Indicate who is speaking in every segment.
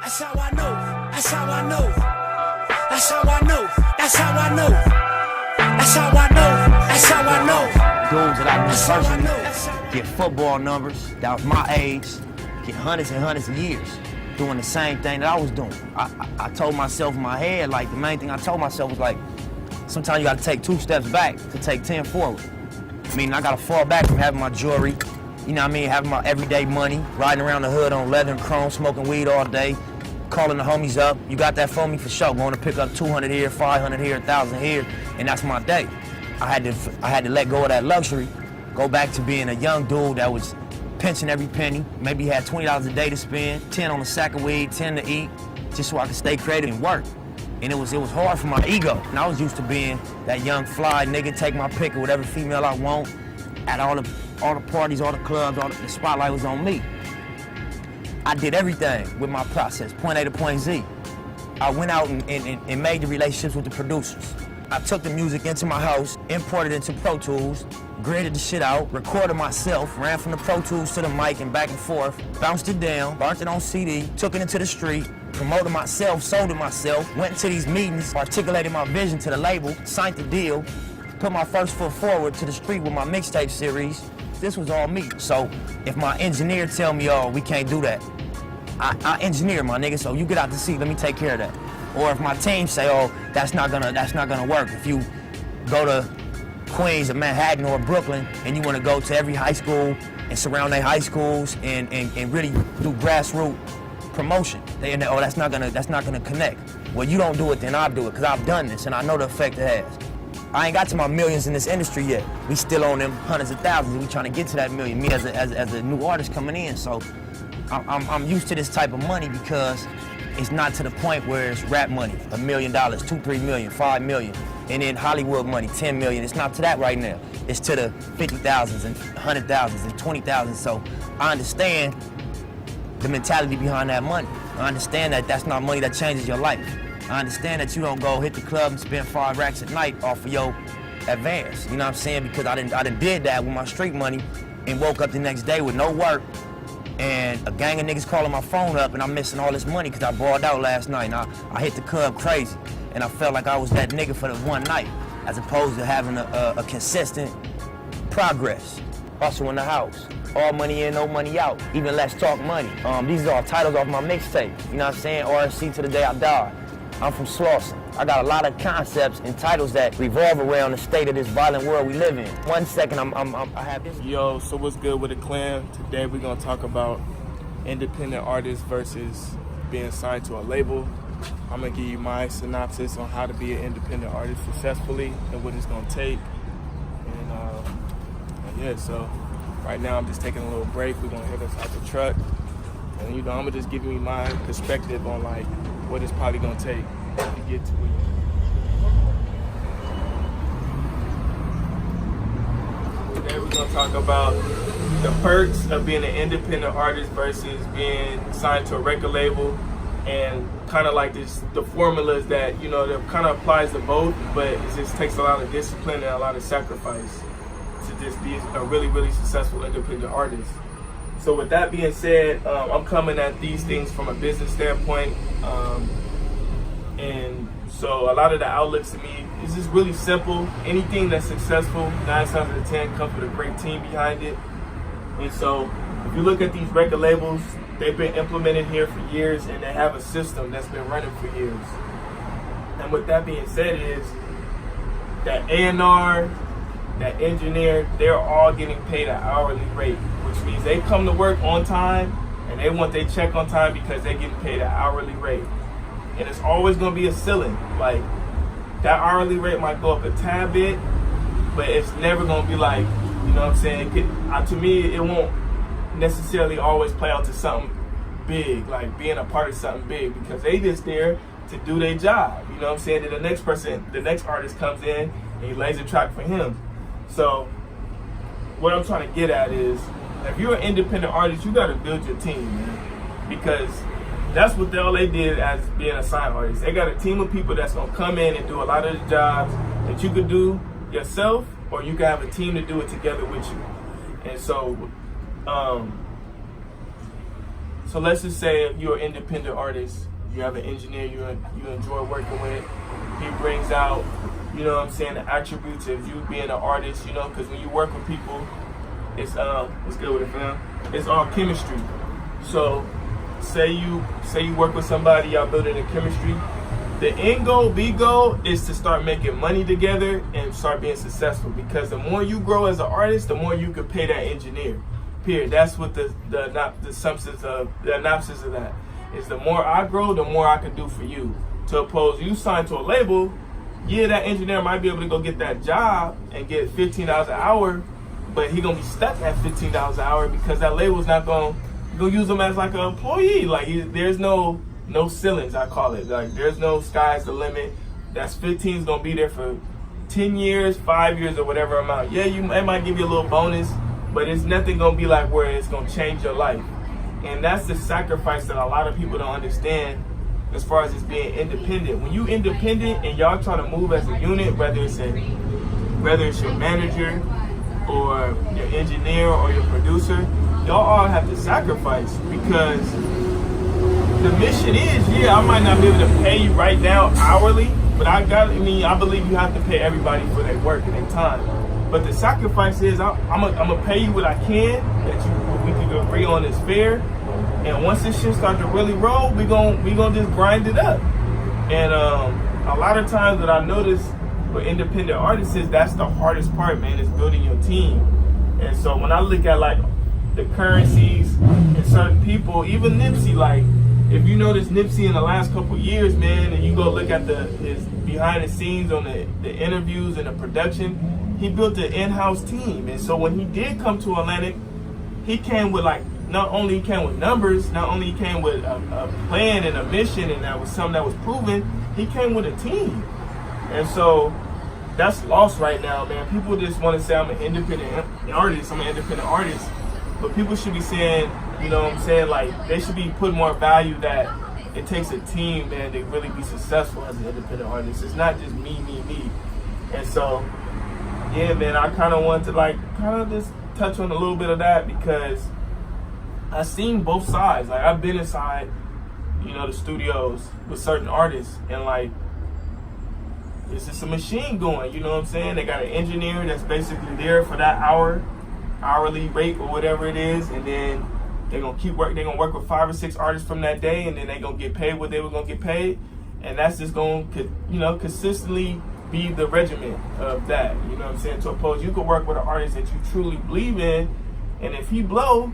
Speaker 1: That's how I know. That's how I know. That's how I know. That's how I know. That's how I know. That's how I know.
Speaker 2: Dudes that I knew personally get football numbers that was my age, get hundreds and hundreds of years doing the same thing that I was doing. I told myself in my head, like, the main thing I told myself was, like, sometimes you gotta take 2 steps back to take 10 forward. I mean, I gotta fall back from having my jewelry, you know what I mean, having my everyday money, riding around the hood on leather and chrome, smoking weed all day, calling the homies up. You got that for me? For sure. Going to pick up 200 here, 500 here, 1,000 here, and that's my day. I had to let go of that luxury, go back to being a young dude that was pinching every penny, maybe had $20 a day to spend, 10 on a sack of weed, 10 to eat, just so I could stay creative and work. And it was hard for my ego. And I was used to being that young fly nigga, take my pick of whatever female I want, at all the parties, all the clubs, the spotlight was on me. I did everything with my process, point A to point Z. I went out and made the relationships with the producers. I took the music into my house, imported it into Pro Tools, graded the shit out, recorded myself, ran from the Pro Tools to the mic and back and forth, bounced it down, burnt it on CD, took it into the street, promoted myself, sold it myself, went into these meetings, articulated my vision to the label, signed the deal, put my first foot forward to the street with my mixtape series. This was all me. So if my engineer tell me, oh, we can't do that, I engineer, my nigga, so you get out the seat, let me take care of that. Or if my team say, oh, that's not gonna work. If you go to Queens or Manhattan or Brooklyn and you wanna go to every high school and surround their high schools and really do grassroots promotion, oh, that's not gonna connect. Well, you don't do it, then I'll do it, because I've done this and I know the effect it has. I ain't got to my millions in this industry yet. We still on them hundreds of thousands. We trying to get to that million, me as a new artist coming in. So I'm used to this type of money because it's not to the point where it's rap money, $1 million, 2, 3 million, 5 million, and then Hollywood money, 10 million. It's not to that right now. It's to the 50,000s and 100,000s and 20,000. So I understand the mentality behind that money. I understand that that's not money that changes your life. I understand that you don't go hit the club and spend 5 racks at night off of your advance. You know what I'm saying? Because I done did that with my street money and woke up the next day with no work and a gang of niggas calling my phone up and I'm missing all this money because I balled out last night and I hit the club crazy and I felt like I was that nigga for the one night as opposed to having a consistent progress. Hustle in the house. All money in, no money out. Even Let's Talk Money. These are all titles off my mixtape. You know what I'm saying? RSC to the day I die. I'm from Slauson. I got a lot of concepts and titles that revolve around the state of this violent world we live in. 1 second, I have this.
Speaker 3: Yo, so what's good with the clan? Today we're gonna talk about independent artists versus being signed to a label. I'm gonna give you my synopsis on how to be an independent artist successfully and what it's gonna take. And yeah, so right now I'm just taking a little break. We're gonna hit us out the truck. And I'm gonna just give you my perspective on like what it's probably gonna take to get to it. Today we're gonna talk about the perks of being an independent artist versus being signed to a record label, and kind of like the formulas that, you know, that kind of applies to both, but it just takes a lot of discipline and a lot of sacrifice to just be a really, really successful independent artist. So with that being said, I'm coming at these things from a business standpoint. And so a lot of the outlets to me is just really simple. Anything that's successful, 9 times out of 10, comes with a great team behind it. And so if you look at these record labels, they've been implemented here for years and they have a system that's been running for years. And with that being said is that A&R, that engineer, they're all getting paid an hourly rate, which means they come to work on time and they want their check on time because they're getting paid an hourly rate. And it's always gonna be a ceiling. Like, that hourly rate might go up a tad bit, but it's never gonna be like, you know what I'm saying? To me, it won't necessarily always play out to something big, like being a part of something big, because they just there to do their job. You know what I'm saying? Then the next artist comes in and he lays a track for him. So what I'm trying to get at is, if you're an independent artist, you gotta build your team, man. Because that's what they did as being a signed artist. They got a team of people that's gonna come in and do a lot of the jobs that you could do yourself, or you can have a team to do it together with you. And so So let's just say you're an independent artist, you have an engineer you enjoy working with. He brings out, you know what I'm saying, the attributes of you being an artist, you know, because when you work with people, it's what's good with it, fam? It's all chemistry. So say you work with somebody, y'all building a chemistry. The end goal, B goal, is to start making money together and start being successful. Because the more you grow as an artist, the more you can pay that engineer. Period. That's what the synopsis of that is. The more I grow, the more I can do for you. To oppose you sign to a label, yeah, that engineer might be able to go get that job and get $15 an hour, but he gonna be stuck at $15 an hour because that label's not gonna use him as like an employee. Like there's no ceilings, I call it. Like there's no sky's the limit. That's 15 is gonna be there for 10 years, 5 years, or whatever amount. Yeah, it might give you a little bonus, but it's nothing gonna be like where it's gonna change your life. And that's the sacrifice that a lot of people don't understand as far as it's being independent. When you independent and y'all try to move as a unit, whether it's your manager or your engineer or your producer, y'all all have to sacrifice, because the mission is, yeah, I might not be able to pay you right now hourly, but I believe you have to pay everybody for their work and their time. But the sacrifice is, I'm gonna pay you what I can, that we can agree on is fair. And once this shit starts to really roll, we gonna just grind it up. And a lot of times that I notice for independent artists is that's the hardest part, man, is building your team. And so when I look at like the currencies and certain people, even Nipsey, like if you notice Nipsey in the last couple years, man, and you go look at his behind the scenes on the interviews and the production, he built an in-house team. And so when he did come to Atlantic, he came with like, not only he came with numbers, not only he came with a plan and a mission, and that was something that was proven, he came with a team. And so that's lost right now, man. People just want to say I'm an independent artist, but people should be saying, you know what I'm saying, like they should be putting more value that it takes a team, man, to really be successful as an independent artist. It's not just me. And so, yeah, man, I kind of want to just touch on a little bit of that, because I've seen both sides. Like I've been inside, you know, the studios with certain artists, and like it's just a machine going, you know what I'm saying? They got an engineer that's basically there for that hourly rate or whatever it is, and then they're gonna keep work. They're gonna work with 5 or 6 artists from that day, and then they're gonna get paid what they were gonna get paid, and that's just gonna, you know, consistently be the regiment of that. You know what I'm saying? To oppose, you could work with an artist that you truly believe in, and if he blow,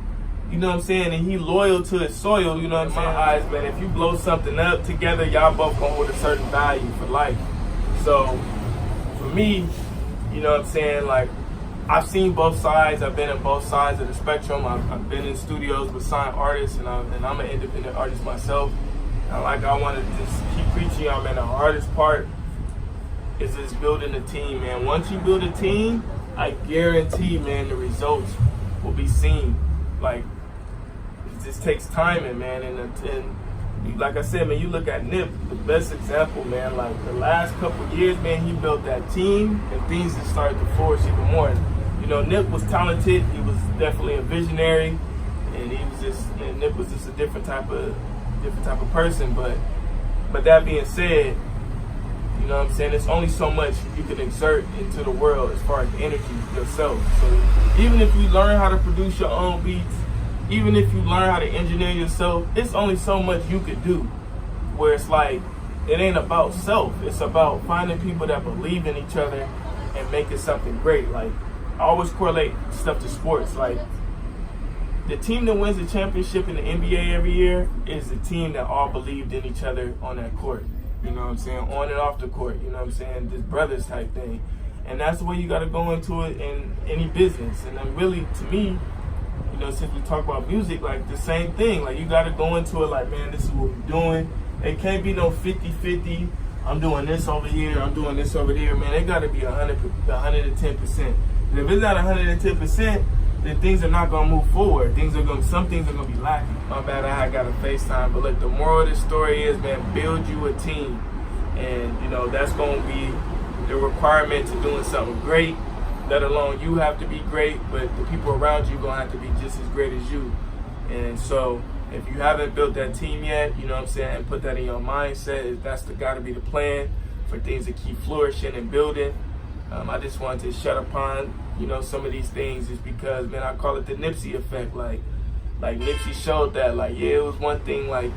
Speaker 3: you know what I'm saying, and he loyal to his soil, you know what I'm saying? In my eyes, man, if you blow something up together, y'all both gonna hold a certain value for life. So for me, you know what I'm saying, like I've seen both sides. I've been on both sides of the spectrum. I've been in studios with signed artists, and I'm an independent artist myself. And like I want to just keep preaching y'all, man, the hardest part is just building a team, man. Once you build a team, I guarantee, man, the results will be seen. Like, it just takes timing, man. And like I said, man, you look at Nip, the best example, man. Like the last couple of years, man, he built that team, and things just started to flourish even more. You know, Nip was talented. He was definitely a visionary, and Nip was just a different type of person. But that being said, you know what I'm saying, there's only so much you can exert into the world as far as energy yourself. So even if you learn how to produce your own beats, even if you learn how to engineer yourself, it's only so much you could do. Where it's like, it ain't about self. It's about finding people that believe in each other and making something great. Like, I always correlate stuff to sports. Like, the team that wins the championship in the NBA every year is the team that all believed in each other on that court. You know what I'm saying? On and off the court, you know what I'm saying? This brothers type thing. And that's the way you got to go into it in any business. And then really, to me, you know, since we talk about music, like the same thing. Like, you got to go into it like, man, this is what we're doing. It can't be no 50-50. I'm doing this over here, I'm doing this over there. Man, it got to be 110%. And if it's not 110%, then things are not going to move forward. Some things are going to be lacking. My bad, I got a FaceTime. But look, the moral of the story is, man, build you a team. And, you know, that's going to be the requirement to doing something great. Let alone you have to be great, but the people around you going to have to be just as great as you. And so, if you haven't built that team yet, you know what I'm saying, and put that in your mindset, that's got to be the plan for things to keep flourishing and building. I just wanted to shed upon, you know, some of these things just because, man, I call it the Nipsey effect. Like Nipsey showed that, like, yeah, it was one thing, like,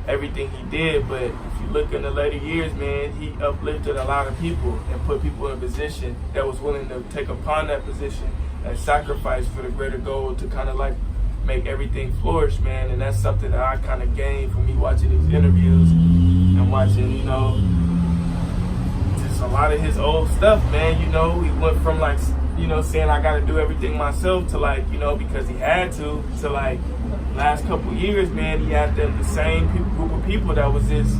Speaker 3: everything he did, but if you look in the later years, man, he uplifted a lot of people and put people in a position that was willing to take upon that position and sacrifice for the greater goal to kind of like make everything flourish, man. And that's something that I kind of gained from me watching these interviews and watching, you know, just a lot of his old stuff, man. You know, he went from like, you know, saying I got to do everything myself to like, you know, because he had to like last couple years, man, he had the same group of people that was just,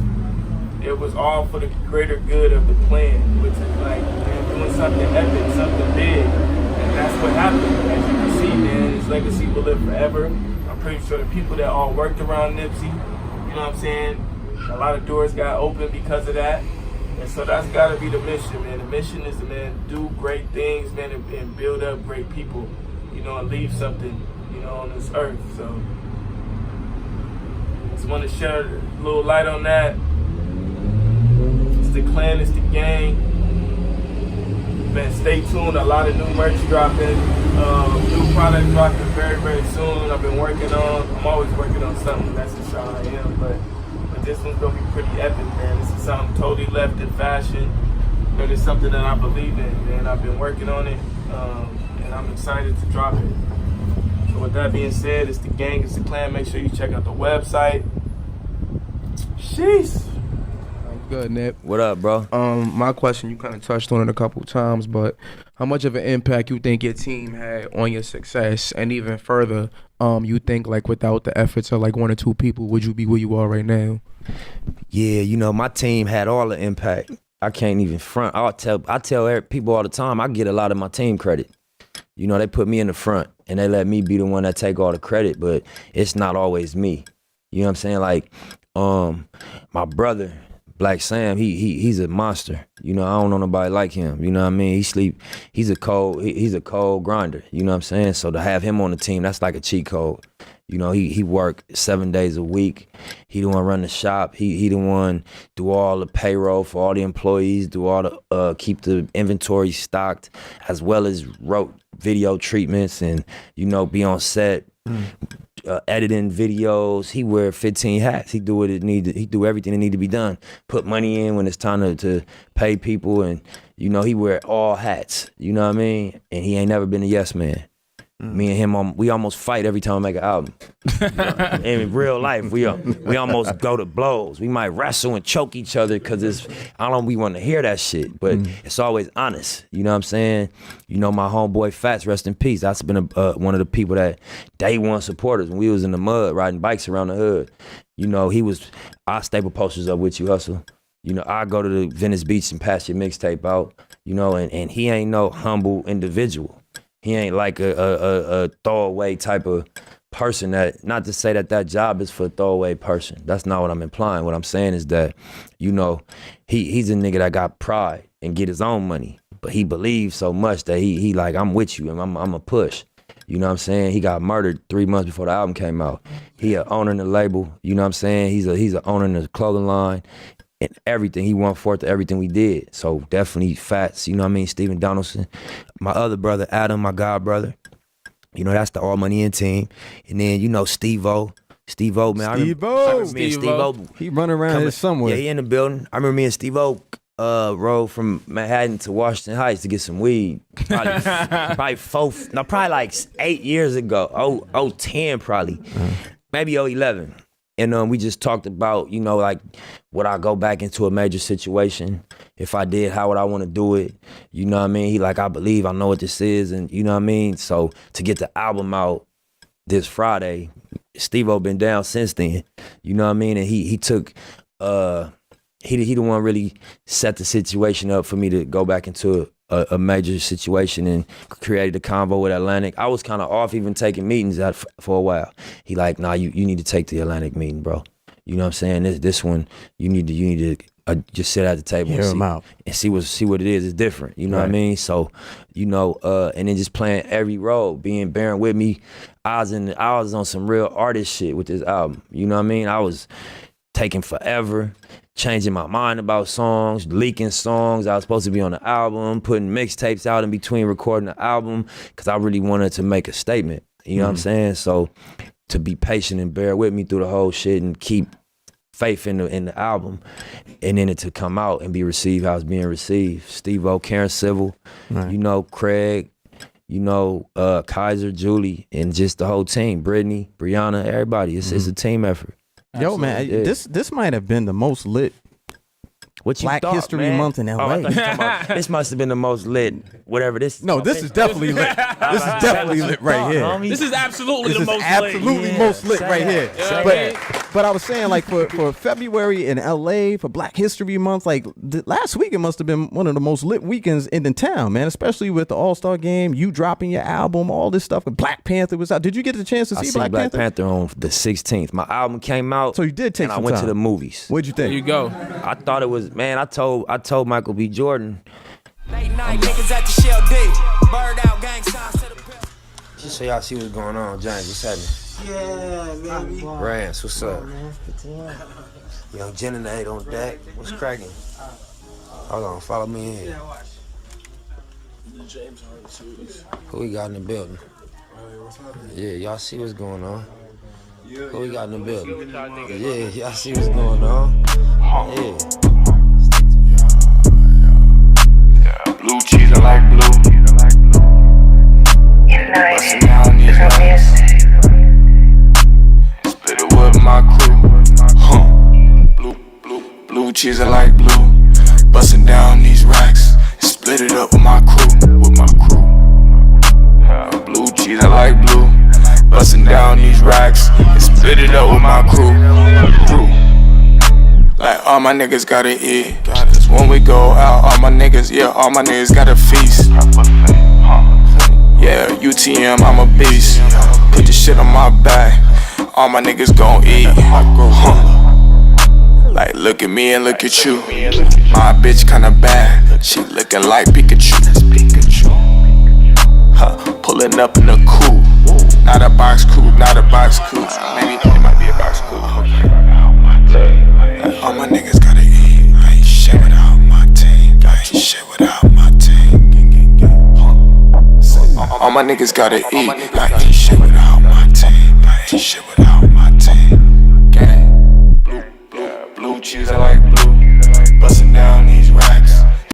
Speaker 3: it was all for the greater good of the plan, which is like, man, doing something epic, something big. And that's what happened. As you can see, man, his legacy will live forever. I'm pretty sure the people that all worked around Nipsey, you know what I'm saying, a lot of doors got opened because of that. And so that's got to be the mission, man. The mission is to, man, do great things, man, and build up great people, you know, and leave something, you know, on this earth. So just want to shed a little light on that. It's the clan, it's the gang. Man, stay tuned. A lot of new merch dropping, new product dropping very, very soon. I'm always working on something. That's just how I am. But this one's gonna be pretty epic, man. This is something totally left in fashion. But it's something that I believe in, man. I've been working on it, and I'm excited to drop it. So with that being said, it's the gang, it's the clan. Make sure you check out the website. Sheesh.
Speaker 4: Good, Nip.
Speaker 2: What up, bro?
Speaker 4: My question, you kind of touched on it a couple times, but how much of an impact you think your team had on your success, and even further, you think like without the efforts of like one or two people, would you be where you are right now?
Speaker 2: Yeah, you know, my team had all the impact. I can't even front. I tell people all the time, I get a lot of my team credit. You know, they put me in the front and they let me be the one that take all the credit, but it's not always me. You know what I'm saying? Like, my brother, Black Sam, he's a monster. You know, I don't know nobody like him. You know what I mean? He's a cold grinder. You know what I'm saying? So to have him on the team, that's like a cheat code. You know, he worked 7 days a week. He the one run the shop. He the one do all the payroll for all the employees, do all the keep the inventory stocked, as well as wrote video treatments and, you know, be on set. Editing videos. He wear 15 hats. He do everything that need to be done. Put money in when it's time to pay people, and you know, he wear all hats. You know what I mean? And he ain't never been a yes man. Me and him, we almost fight every time I make an album. You know? In real life, we almost go to blows. We might wrestle and choke each other because we want to hear that shit, but it's always honest. You know what I'm saying? You know, my homeboy Fats, rest in peace. That's been one of the people that day one supporters when we was in the mud riding bikes around the hood. You know, I staple posters up with you, Hustle. You know, I go to the Venice Beach and pass your mixtape out. You know, and he ain't no humble individual. He ain't like a throwaway type of person. That, not to say that job is for a throwaway person. That's not what I'm implying. What I'm saying is that, you know, he's a nigga that got pride and get his own money, but he believes so much that he like, I'm with you and I'm a push. You know what I'm saying? He got murdered 3 months before the album came out. He a owner in the label. You know what I'm saying? He's a owner in the clothing line. And everything, he won forth to everything we did. So definitely Fats, you know what I mean? Stephen Donaldson. My other brother, Adam, my god brother. You know, that's the All Money In team. And then, you know, Steve-O. Steve-O, man.
Speaker 5: Steve-O. He running around here somewhere.
Speaker 2: Yeah, he in the building. I remember me and Steve-O rode from Manhattan to Washington Heights to get some weed. Probably like 8 years ago. 10 probably. Maybe 11. And we just talked about, you know, like, would I go back into a major situation? If I did, how would I want to do it? You know what I mean? He like, I believe I know what this is, and you know what I mean? So to get the album out this Friday, Steve-O been down since then. You know what I mean? And he took, he the one really set the situation up for me to go back into a major situation and created a convo with Atlantic. I was kind of off even taking meetings out for a while. He like, nah, you need to take the Atlantic meeting, bro. You know what I'm saying? This one, you need to
Speaker 5: just sit at the table and see what it is. It's different, you know what I mean? So, you know, and then just playing every role, bearing with me. I was on some real artist shit with this album. You know what I mean? I was taking forever, changing my mind about songs, leaking songs. I was supposed to be on the album, putting mixtapes out in between recording the album, because I really wanted to make a statement. You know what I'm saying? So to be patient and bear with me through the whole shit and keep faith in the album, and then it to come out and be received how it's being received. Steve-O, Karen Civil, you know, Craig, you know, Kaiser, Julie, and just the whole team, Brittany, Brianna, everybody. It's a team effort.
Speaker 6: Yo, man, this might have been the most lit Black History Month in LA.
Speaker 5: This must have been the most lit, whatever this.
Speaker 6: No, this is definitely lit. This is definitely lit right here.
Speaker 7: This is absolutely the most
Speaker 6: absolutely most lit right here. But I was saying, like, for February in LA for Black History Month, like last week, it must have been one of the most lit weekends in the town, man. Especially with the All-Star Game, you dropping your album, all this stuff. Black Panther was out. Did you get the chance to see Black Panther?
Speaker 5: Black Panther on the 16th. My album came out.
Speaker 6: So you did take some time.
Speaker 5: I went to the movies.
Speaker 6: What'd you think?
Speaker 7: There you go.
Speaker 5: I thought it was, man, I told Michael B. Jordan.
Speaker 1: Late night niggas at the Shell D. Bird out gang signs to the pimp.
Speaker 2: Just so y'all see what's going on, James, what's happening?
Speaker 8: Yeah, baby.
Speaker 2: Rance, what's up? Young Jen and the 8 on deck. What's cracking? Hold on, follow me in here. Who we got in the building? Yeah, y'all see what's going on? Who we got in the building? Yeah, y'all see what's going on? Yeah.
Speaker 9: Blue cheese, I like blue. Bustin' down these racks. Split it with my crew. Blue cheese, I like blue. Bustin' down these racks. Split it up with my crew. Blue cheese, I like blue. Bustin' down these racks. Split it up with my crew. Like all my niggas gotta eat. Cause when we go out, all my niggas gotta feast. Yeah, UTM, I'm a beast. Put the shit on my back. All my niggas gon' eat. Like look at me and look at you. My bitch kinda bad. She looking like Pikachu. Pulling up in the coupe. Not a box coupe. Maybe it might be a box coupe. All my niggas gotta eat. I ain't shit without my team. All my niggas gotta eat. I ain't shit without my team. Gang. Blue cheese, I like